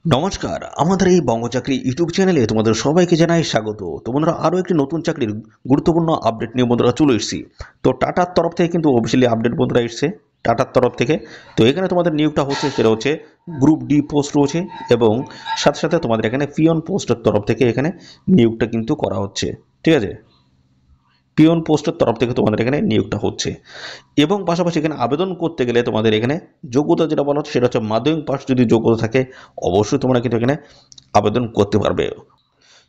নমস্কার, আমাদের এই বঙ্গচাকরি ইউটিউব চ্যানেলে তোমাদের সবাইকে জানাই স্বাগত। তো বন্ধুরা, আরও একটি নতুন চাকরির গুরুত্বপূর্ণ আপডেট নিয়ে বন্ধুরা চলে এসেছি। তো টাটার তরফ থেকে কিন্তু অফিসিয়ালি আপডেট বন্ধুরা এসছে টাটার তরফ থেকে। তো এখানে তোমাদের নিয়োগটা হচ্ছে, সেটা হচ্ছে গ্রুপ ডি পোস্ট রয়েছে, এবং সাথে সাথে তোমাদের এখানে পিয়ন পোস্টের তরফ থেকে এখানে নিয়োগটা কিন্তু করা হচ্ছে। ঠিক আছে, পিয়ন পোস্টের তরফ থেকে তোমাদের এখানে নিয়োগটা হচ্ছে। এবং পাশাপাশি এখানে আবেদন করতে গেলে তোমাদের এখানে যোগ্যতা যেটা বলা হচ্ছে সেটা হচ্ছে মাধ্যমিক পাস যদি যোগ্যতা থাকে, অবশ্যই তোমরা কিন্তু এখানে আবেদন করতে পারবে।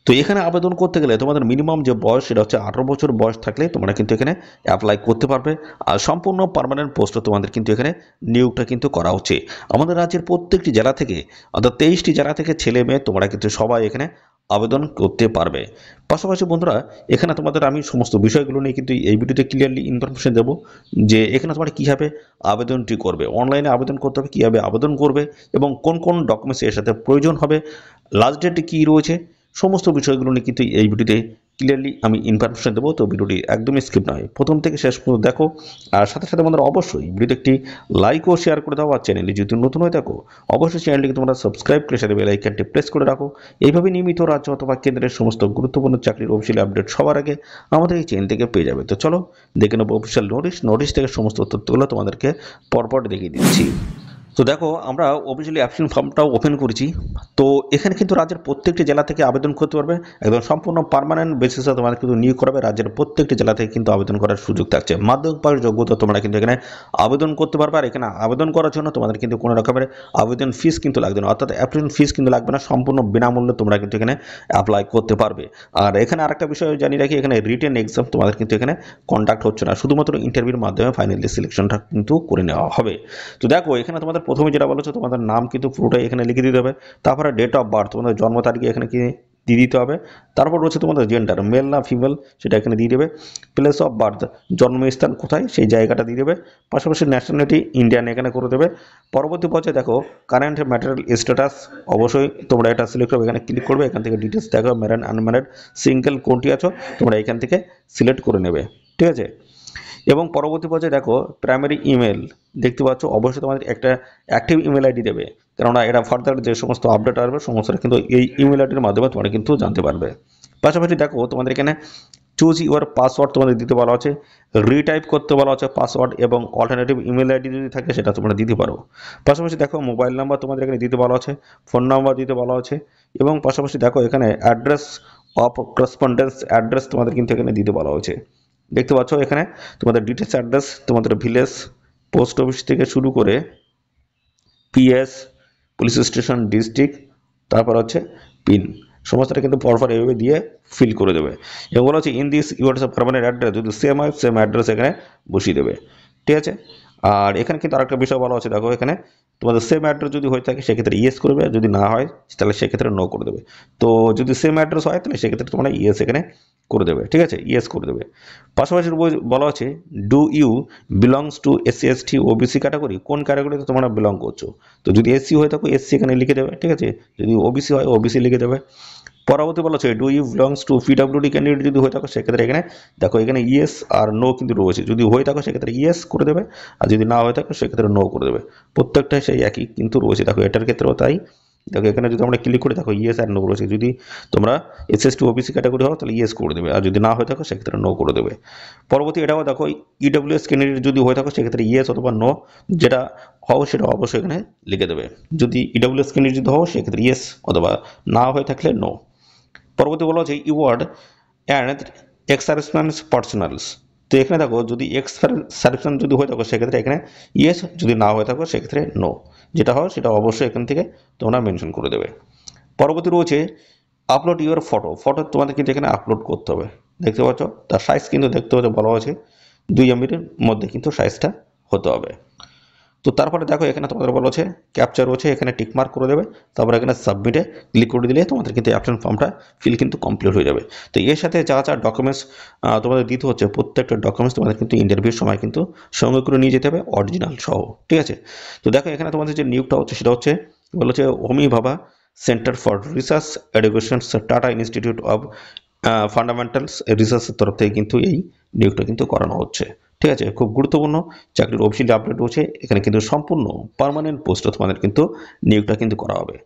তো এখানে আবেদন করতে গেলে তোমাদের মিনিমাম যে বয়স সেটা হচ্ছে 18 বছর বয়স থাকলে তোমরা কিন্তু এখানে অ্যাপ্লাই করতে পারবে। আর সম্পূর্ণ পার্মানেন্ট পোস্টে তোমাদের কিন্তু এখানে নিয়োগটা কিন্তু করা হচ্ছে। আমাদের রাজ্যের প্রত্যেকটি জেলা থেকে, অর্থাৎ 23টি জেলা থেকে ছেলে মেয়ে তোমরা কিন্তু সবাই এখানে আবেদন করতে পারবে। পাশাপাশি বন্ধুরা, এখানে তোমাদের আমি সমস্ত বিষয়গুলো নিয়ে কিন্তু এই ভিডিওতে ক্লিয়ারলি ইনফরমেশন দেবো, যে এখানে তোমরা কীভাবে আবেদনটি করবে, অনলাইনে আবেদন করতে হবে, কীভাবে আবেদন করবে, এবং কোন কোন ডকুমেন্টস এর সাথে প্রয়োজন হবে, লাস্ট ডেট কী রয়েছে, সমস্ত বিষয়গুলো নিয়ে কিন্তু এই ভিডিওতে ক্লিয়ারলি আমি ইনফরমেশন দেবো। তো ভিডিওটি একদমই স্কিপ নয়, প্রথম থেকে শেষ পর্যন্ত দেখো। আর সাথে সাথে বন্ধুরা, অবশ্যই ভিডিওতে একটি লাইক ও শেয়ার করে দাও। আর চ্যানেলে যদি নতুন হয়ে থাকো, অবশ্যই চ্যানেলটিকে তোমরা সাবস্ক্রাইব করে সাথে বেল আইকনটি প্রেস করে রাখো। এইভাবে নিয়মিত রাজ্য অথবা কেন্দ্রের সমস্ত গুরুত্বপূর্ণ চাকরির অফিসিয়াল আপডেট সবার আগে আমাদের এই চ্যানেল থেকে পেয়ে যাবে। তো চলো দেখে নেবো অফিসিয়াল নোটিশ থেকে সমস্ত তথ্যগুলো তোমাদেরকে পরপর দেখিয়ে দিচ্ছি। তো দেখো, আমরা অফিসিয়ালি অ্যাপ্লিকেশন ফর্মটাও ওপেন করেছি। তো এখানে কিন্তু রাজ্যের প্রত্যেকটি জেলা থেকে আবেদন করতে পারবে। একদম সম্পূর্ণ পার্মানেন্ট বেসিসে তোমাদের কিন্তু নিয়োগ করাবে। রাজ্যের প্রত্যেকটি জেলা থেকে কিন্তু আবেদন করার সুযোগ থাকছে। মাধ্যমিক পাস যোগ্যতা তোমরা কিন্তু এখানে আবেদন করতে পারবে। আর এখানে আবেদন করার জন্য তোমাদের কিন্তু কোনো রকমের আবেদন ফিস কিন্তু লাগবে না, অর্থাৎ অ্যাপ্লিকেশন ফিস কিন্তু লাগবে না। সম্পূর্ণ বিনামূল্যে তোমরা কিন্তু এখানে অ্যাপ্লাই করতে পারবে। আর এখানে আরেকটা বিষয় জানিয়ে রাখি, এখানে রিটেন এক্সাম তোমাদের কিন্তু এখানে কন্ডাক্ট হচ্ছে না, শুধুমাত্র ইন্টারভিউর মাধ্যমে ফাইনালি সিলেকশনটা কিন্তু করে নেওয়া হবে। তো দেখো, এখানে তোমাদের প্রথমে যেটা বলেছে, তোমাদের নাম কিন্তু পুরোটাই এখানে লিখে দিতে হবে। তারপরে ডেট অফ বার্থ, তোমাদের জন্ম তারিখে এখানে কি দিয়ে দিতে হবে। তারপর রয়েছে তোমাদের জেন্ডার, মেল না ফিমেল সেটা এখানে দিয়ে দেবে। প্লেস অফ বার্থ, জন্মস্থান কোথায় সেই জায়গাটা দিয়ে দেবে। পাশাপাশি ন্যাশনালিটি ইন্ডিয়ান এখানে করে দেবে। পরবর্তী পর্যায়ে দেখো, কারেন্ট ম্যাটেরিয়াল স্ট্যাটাস, অবশ্যই তোমরা এটা সিলেক্ট করবে, এখানে ক্লিক করবে। এখান থেকে ডিটেলস দেখো, ম্যারিড আনম্যারিড সিঙ্গেল কোনটি আছো তোমরা এখান থেকে সিলেক্ট করে নেবে। ঠিক আছে, এবং পরবর্তী পর্যায়ে দেখো, প্রাইমারি ইমেল দেখতে পাচ্ছ, অবশ্যই তোমাদের একটা অ্যাক্টিভ ইমেল আইডি দেবে, কেননা এটা ফার্দার যে সমস্ত আপডেট আসবে সমস্তটা কিন্তু এই ইমেল আইডির মাধ্যমে তোমরা কিন্তু জানতে পারবে। পাশাপাশি দেখো, তোমাদের এখানে চুজ ইউর পাসওয়ার্ড তোমাদের দিতে বলা আছে, রিটাইপ করতে বলা আছে পাসওয়ার্ড, এবং অল্টারনেটিভ ইমেল আইডি যদি থাকে সেটা তোমরা দিতে পারো। পাশাপাশি দেখো, মোবাইল নাম্বার তোমাদের এখানে দিতে বলা আছে, ফোন নাম্বার দিতে বলা আছে, এবং পাশাপাশি দেখো এখানে অ্যাড্রেস অফ করেসপন্ডেন্স অ্যাড্রেস তোমাদের কিন্তু এখানে দিতে বলা হয়েছে। দেখতে পাচ্ছ এখানে তোমাদের ডিটেলস অ্যাড্রেস, তোমাদের ভিলেজ, পোস্ট অফিস থেকে শুরু করে পিএস, পুলিশ স্টেশন, ডিস্ট্রিক্ট, তারপর হচ্ছে পিন, সমস্তটা কিন্তু পরপর এইভাবে দিয়ে ফিল করে দেবে। এবং বলা হচ্ছে in this your permanent address, যদি সেম হয় সেম অ্যাড্রেস এখানে বসিয়ে দেবে। ঠিক আছে, আর এখানে কিন্তু আরেকটা বিষয় বলা হচ্ছে, দেখো এখানে তোমাদের সেম অ্যাড্রেস যদি হয়ে থাকে সেক্ষেত্রে ইয়েস করবে, আর যদি না হয় তাহলে সেক্ষেত্রে নো করে দেবে। তো যদি সেম অ্যাড্রেস হয় তাহলে সেক্ষেত্রে তোমরা ইয়েস এখানে করে দেবে। ঠিক আছে, ইয়েস করে দেবে। পাশাপাশি বলা হচ্ছে, do you belongs to SC ST OBC category, কোন ক্যাটাগরিতে তোমরা বিলং করছো। তো যদি এসসি হয়ে থাকো এসসি এখানে লিখে দেবে। ঠিক আছে, যদি ওবিসি হয় ওবিসি লিখে দেবে। পরবর্তী বলা হচ্ছে, do you belongs to PWD candidate, যদি হয়ে থাকো সেক্ষেত্রে এখানে দেখো এখানে ইয়েস আর নো কিন্তু রয়েছে। যদি হয়ে থাকো সেক্ষেত্রে ইয়েস করে দেবে, আর যদি না হয়ে থাকো সেক্ষেত্রে নো করে দেবে। প্রত্যেকটাই সেই একই কিন্তু রয়েছে। দেখো এটার ক্ষেত্রেও তাই। দেখো এখানে যদি আমরা ক্লিক করি, দেখো ইয়েস আর নো রয়েছে। যদি তোমরা এসএসটি ওবিসি ক্যাটাগরি হও তাহলে ইয়েস করে দেবে, আর যদি না হয়ে থাকো সেক্ষেত্রে নো করে দেবে। পরবর্তী এটাও দেখো, ইডব্লিউএস ক্যান্ডিডেট যদি হয়ে থাকো সেক্ষেত্রে ইয়েস অথবা নো, যেটা হও সেটা অবশ্যই এখানে লিখে দেবে। যদি ইডব্লিউএস ক্যান্ডিডেট যদি হও সেক্ষেত্রে ইয়েস, অথবা না হয়ে থাকলে নো। পরবর্তী বলা হচ্ছে, ইওয়ার্ড অ্যান্ড এক্স সার্ভিসম্যান পার্সোনালস। তো এখানে দেখো, যদি এক্স সার্ভিসম্যান যদি হয়ে থাকো সেক্ষেত্রে এখানে ইয়েস, যদি না হয়ে থাকো সেক্ষেত্রে নো, যেটা হয় সেটা অবশ্যই এখান থেকে তোমরা মেনশন করে দেবে। পরবর্তী রয়েছে, আপলোড ইউর ফটো, ফটো তোমাদের কিন্তু এখানে আপলোড করতে হবে। দেখতে পাচ্ছ তার সাইজ কিন্তু দেখতে পাচ্ছ বলা হয়েছে 2 MB মধ্যে কিন্তু সাইজটা হতে হবে। তো তারপরে দেখো এখানে তোমাদের বলা হচ্ছে ক্যাপচার রয়েছে, এখানে টিকমার্ক করে দেবে। তারপর এখানে সাবমিটে ক্লিক করে দিলে তোমাদের কিন্তু অ্যাপ্লিকেশন ফর্মটা ফিল কিন্তু কমপ্লিট হয়ে যাবে। তো এর সাথে যা যা ডকুমেন্টস তোমাদের দিতে হচ্ছে, প্রত্যেকটা ডকুমেন্টস তোমাদের কিন্তু ইন্টারভিউর সময় কিন্তু সঙ্গে করে নিয়ে যেতে হবে, অরিজিনাল সহ। ঠিক আছে, তো দেখো এখানে তোমাদের যে নিয়োগটা হচ্ছে সেটা হচ্ছে বলা হচ্ছে হোমি ভাবা centre for research education, tata institute of fundamentals রিসার্চের তরফ থেকে কিন্তু এই নিয়োগটা কিন্তু করানো হচ্ছে। ঠিক আছে, খুব গুরুত্বপূর্ণ চাকরির অফিসিয়ালি আপডেট রয়েছে। এখানে কিন্তু সম্পূর্ণ পার্মানেন্ট পোস্টে তোমাদের কিন্তু নিয়োগটা কিন্তু করা হবে।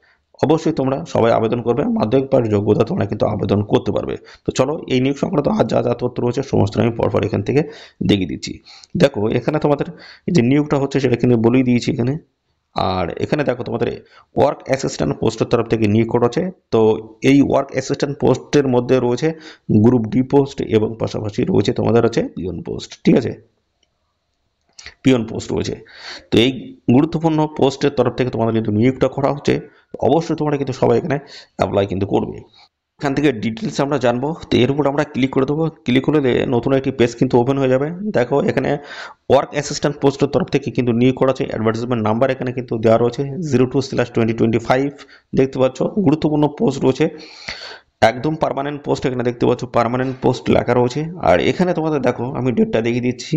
অবশ্যই তোমরা সবাই আবেদন করবে, মাধ্যমিক পাস যোগ্যতা তোমরা কিন্তু আবেদন করতে পারবে। তো চলো এই নিয়োগ সংক্রান্ত আর যা যা তথ্য রয়েছে সমস্ত আমি পরপর এখান থেকে দেখিয়ে দিচ্ছি। দেখো এখানে তোমাদের যে নিয়োগটা হচ্ছে সেটা কিন্তু বলেই দিয়েছি এখানে। আর এখানে দেখো তোমাদের ওয়ার্ক অ্যাসিস্ট্যান্ট পোস্টের তরফ থেকে নিয়োগ করেছে। তো এই ওয়ার্ক অ্যাসিস্ট্যান্ট পোস্টের মধ্যে রয়েছে গ্রুপ ডি পোস্ট এবং পাশাপাশি রয়েছে তোমাদের হচ্ছে পিয়ন পোস্ট, ঠিক আছে, পিয়ন পোস্ট রয়েছে। তো এই গুরুত্বপূর্ণ পোস্টের তরফ থেকে তোমাদের কিন্তু নিয়োগটা করা হচ্ছে। অবশ্যই তোমরা কিন্তু সবাই এখানে অ্যাপ্লাই কিন্তু করবে। এখান থেকে ডিটেলস আমরা জানবো। তো এর উপর আমরা ক্লিক করে দেবো। ক্লিক করলে নতুন একটি পেজ কিন্তু ওপেন হয়ে যাবে। দেখো এখানে ওয়ার্ক অ্যাসিস্ট্যান্ট পোস্টের তরফ থেকে কিন্তু নিয়োগ করা আছে। অ্যাডভার্টাইজমেন্ট নাম্বার এখানে কিন্তু দেওয়া রয়েছে 02/2025। দেখতে পাচ্ছ গুরুত্বপূর্ণ পোস্ট রয়েছে, একদম পার্মানেন্ট পোস্ট এখানে দেখতে পাচ্ছ, পার্মানেন্ট পোস্ট লেখা রয়েছে। আর এখানে তোমাদের দেখো আমি ডেটটা দেখিয়ে দিচ্ছি,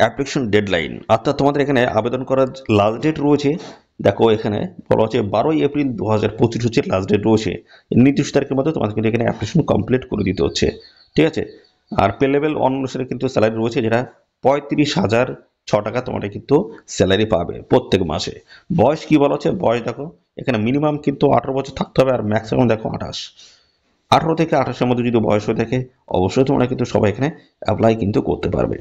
অ্যাপ্লিকেশন ডেডলাইন অর্থাৎ তোমাদের এখানে আবেদন করার লাস্ট ডেট রয়েছে। দেখো এখানে বলা হচ্ছে 12 এপ্রিল 2025 হচ্ছে লাস্ট ডেট রয়েছে। নির্দিষ্ট তারিখের মধ্যে তোমাদের কিন্তু এখানে অ্যাপ্লিকেশন কমপ্লিট করে দিতে হচ্ছে, ঠিক আছে। আর পে লেভেল অনুসারে কিন্তু স্যালারি রয়েছে, যেটা 35,006 টাকা তোমরা কিন্তু স্যালারি পাবে প্রত্যেক মাসে। বয়স কি বলা হচ্ছে, বয়স দেখো এখানে মিনিমাম কিন্তু 18 বছর থাকতে হবে, আর ম্যাক্সিমাম দেখো 18 থেকে 28-এর মধ্যে যদি বয়স হয়ে থাকে অবশ্যই তোমরা কিন্তু সবাই এখানে অ্যাপ্লাই কিন্তু করতে পারবে।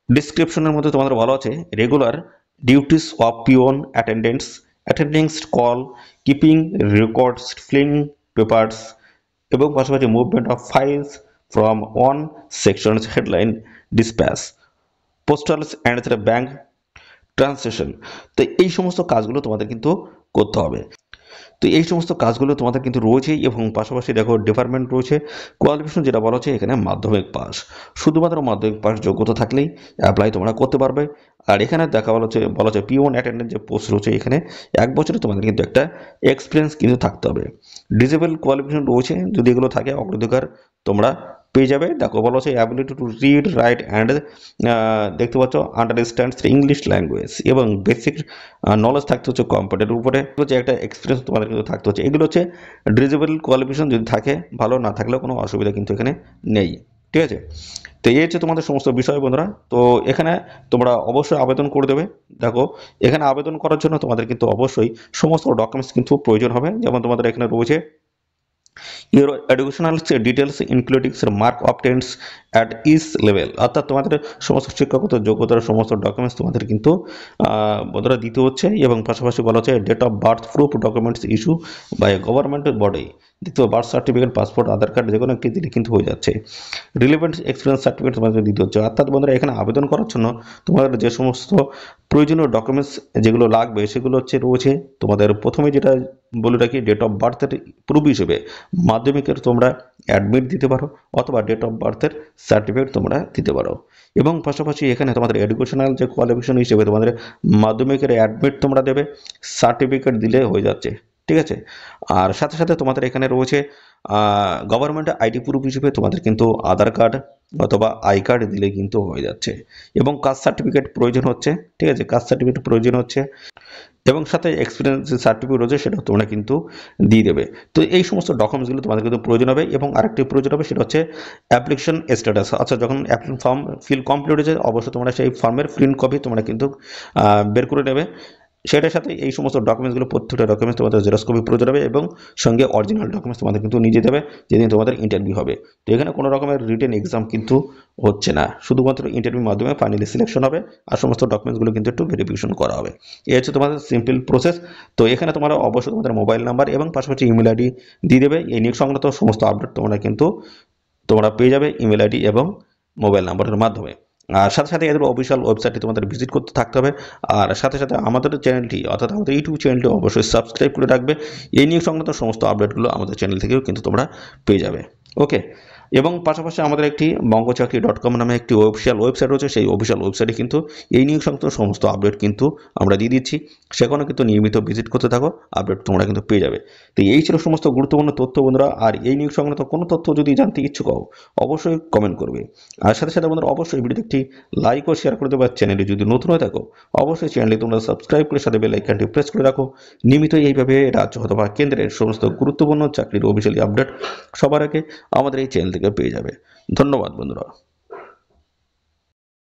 ডিসক্রিপশনের মধ্যে তোমাদের বলা আছে regular duties of peon attendance call, keeping records, filing papers এবং পাশাপাশি movement of files from one section headline dispatch postals and bank translation. তো এই সমস্ত কাজগুলো তোমাদের কিন্তু করতে হবে। তো এই সমস্ত কাজগুলো তোমাদের কিন্তু রয়েছেই এবং পাশাপাশি দেখো ডিপার্টমেন্ট রয়েছে। কোয়ালিফিকেশন যেটা বলা হচ্ছে এখানে মাধ্যমিক পাস, শুধুমাত্র মাধ্যমিক পাস যোগ্যতা থাকলেই অ্যাপ্লাই তোমরা করতে পারবে। আর এখানে বলা হচ্ছে পিওন অ্যাটেন্ডেন্ট যে পোস্ট রয়েছে এখানে 1 বছরে তোমাদের কিন্তু একটা এক্সপিরিয়েন্স কিন্তু থাকতে হবে। ডিসেবল কোয়ালিফিকেশন রয়েছে, যদি এগুলো থাকে অগ্রাধিকার তোমরা পেয়ে যাবে। দেখো বলা হচ্ছে ability to read write and দেখতে পাচ্ছ আন্ডারস্ট্যান্ড ইংলিশ ল্যাঙ্গুয়েজ এবং বেসিক নলেজ থাকতে হচ্ছে কম্পিউটারের উপরে, হচ্ছে একটা এক্সপিরিয়েন্স তোমাদের কিন্তু থাকতে হচ্ছে। এগুলো হচ্ছে ডিসেবল কোয়ালিফিকেশন, যদি থাকে ভালো, না থাকলেও কোনো অসুবিধা কিন্তু এখানে নেই, ঠিক আছে। তো এই হচ্ছে তোমাদের সমস্ত বিষয় বন্ধুরা। তো এখানে তোমরা অবশ্যই আবেদন করে দেবে। দেখো এখানে আবেদন করার জন্য তোমাদের কিন্তু অবশ্যই সমস্ত ডকুমেন্টস কিন্তু প্রয়োজন হবে। যেমন তোমাদের এখানে রয়েছে your educational details including mark obtained at each level, অর্থাৎ তোমাদের সমস্ত শিক্ষাগত যোগ্যতার সমস্ত ডকুমেন্টস তোমাদের কিন্তু বন্ধুরা দিতে হচ্ছে। এবং পাশাপাশি বলা হচ্ছে date of birth proof documents issue by government body, দিতে birth certificate, passport, Aadhaar card যে কোনো একটি দিলে কিন্তু হয়ে যাচ্ছে। রিলেভেন্ট এক্সপিরিয়েন্স সার্টিফিকেট তোমাদের দিতে হচ্ছে। অর্থাৎ বন্ধুরা এখানে আবেদন করার জন্য তোমাদের যে সমস্ত প্রয়োজনীয় ডকুমেন্টস যেগুলো লাগবে সেগুলো হচ্ছে রয়েছে তোমাদের প্রথমে যেটা বলে রাখি, ডেট অফ বার্থের প্রুফ হিসেবে মাধ্যমিকের তোমরা অ্যাডমিট দিতে পারো অথবা ডেট অফ বার্থের সার্টিফিকেট তোমরা দিতে পারো। এবং পাশাপাশি এখানে তোমাদের এডুকেশনাল যে কোয়ালিফিকেশন হিসেবে তোমাদের মাধ্যমিকের অ্যাডমিট তোমরা দেবে, সার্টিফিকেট দিলে হয়ে যাচ্ছে, ঠিক আছে। আর সাথে সাথে তোমাদের এখানে রয়েছে গভর্নমেন্ট আইডি প্রুফ হিসেবে তোমাদের কিন্তু আধার কার্ড অথবা আই কার্ড দিলে কিন্তু হয়ে যাচ্ছে। এবং কাস্ট সার্টিফিকেট প্রয়োজন হচ্ছে, ঠিক আছে, কাস্ট সার্টিফিকেট প্রয়োজন হচ্ছে এবং সাথে এক্সপিরিয়েন্স যে সার্টিফিকেট রয়েছে সেটাও তোমরা কিন্তু দিয়ে দেবে। তো এই সমস্ত ডকুমেন্টসগুলো তোমাদের কিন্তু প্রয়োজন হবে। এবং আরেকটি প্রয়োজন হবে সেটা হচ্ছে অ্যাপ্লিকেশন স্ট্যাটাস। আচ্ছা, যখন অ্যাপ্লিকেশন ফর্ম ফিল কমপ্লিট হয়েছে অবশ্যই তোমরা সেই ফর্মের প্রিন্ট কপি তোমরা কিন্তু বের করে নেবে। সেটার সাথে এই সমস্ত ডকুমেন্টসগুলো প্রত্যেকটা ডকুমেন্টস তোমাদের জেরক্স কপি প্রয়োজন হবে এবং সঙ্গে অরিজিনাল ডকুমেন্টস তোমাদের কিন্তু নিয়ে যেতে হবে যেদিন তোমাদের ইন্টারভিউ হবে। তো এখানে কোনো রকমের রিটেন এক্সাম কিন্তু হচ্ছে না, শুধুমাত্র ইন্টারভিউর মাধ্যমে ফাইনালি সিলেকশন হবে আর সমস্ত ডকুমেন্টসগুলো কিন্তু একটু ভেরিফিকেশন করা হবে। এই হচ্ছে তোমাদের সিম্পল প্রসেস। তো এখানে তোমরা অবশ্যই তোমাদের মোবাইল নাম্বার এবং পাশাপাশি ইমেল আইডি দিয়ে দেবে। এই নিয়োগ সংক্রান্ত সমস্ত আপডেট তোমরা পেয়ে যাবে ইমেল আইডি এবং মোবাইল নাম্বারের মাধ্যমে। আর সাথে সাথে এদের অফিসিয়াল ওয়েবসাইটে তোমাদের ভিজিট করতে থাকতে হবে। আর সাথে সাথে আমাদের চ্যানেলটি অর্থাৎ আমাদের ইউটিউব চ্যানেলটি অবশ্যই সাবস্ক্রাইব করে রাখবে। এই নিয়োগ সংক্রান্ত সমস্ত আপডেটগুলো আমাদের চ্যানেল থেকেও কিন্তু তোমরা পেয়ে যাবে, ওকে। এবং পাশাপাশি আমাদের একটি bangchakri.com নামে একটি অফিসিয়াল ওয়েবসাইট রয়েছে। সেই অফিসিয়াল ওয়েবসাইটে কিন্তু এই নিয়োগ সংক্রান্ত সমস্ত আপডেট কিন্তু আমরা দিয়ে দিচ্ছি। সেখানে কিন্তু নিয়মিত ভিজিট করতে থাকো, আপডেট তোমরা কিন্তু পেয়ে যাবে। তো এই ছিল সমস্ত গুরুত্বপূর্ণ তথ্য বন্ধুরা। আর এই নিয়োগ সংক্রান্ত কোনো তথ্য যদি জানতে ইচ্ছুক হও অবশ্যই কমেন্ট করবে। আর সাথে সাথে বন্ধুরা অবশ্যই ভিডিওতে একটি লাইক ও শেয়ার করে দেবে। আর চ্যানেলে যদি নতুন হয়ে থাকো অবশ্যই চ্যানেলটি তোমরা সাবস্ক্রাইব করে সাথে বেল আইকনটি প্রেস করে রাখো। নিয়মিত এইভাবে রাজ্য অথবা কেন্দ্রের সমস্ত গুরুত্বপূর্ণ চাকরির অফিসিয়ালি আপডেট সবার আগে আমাদের এই চ্যানেল থেকে পেয়ে যাবে। ধন্যবাদ বন্ধুরা।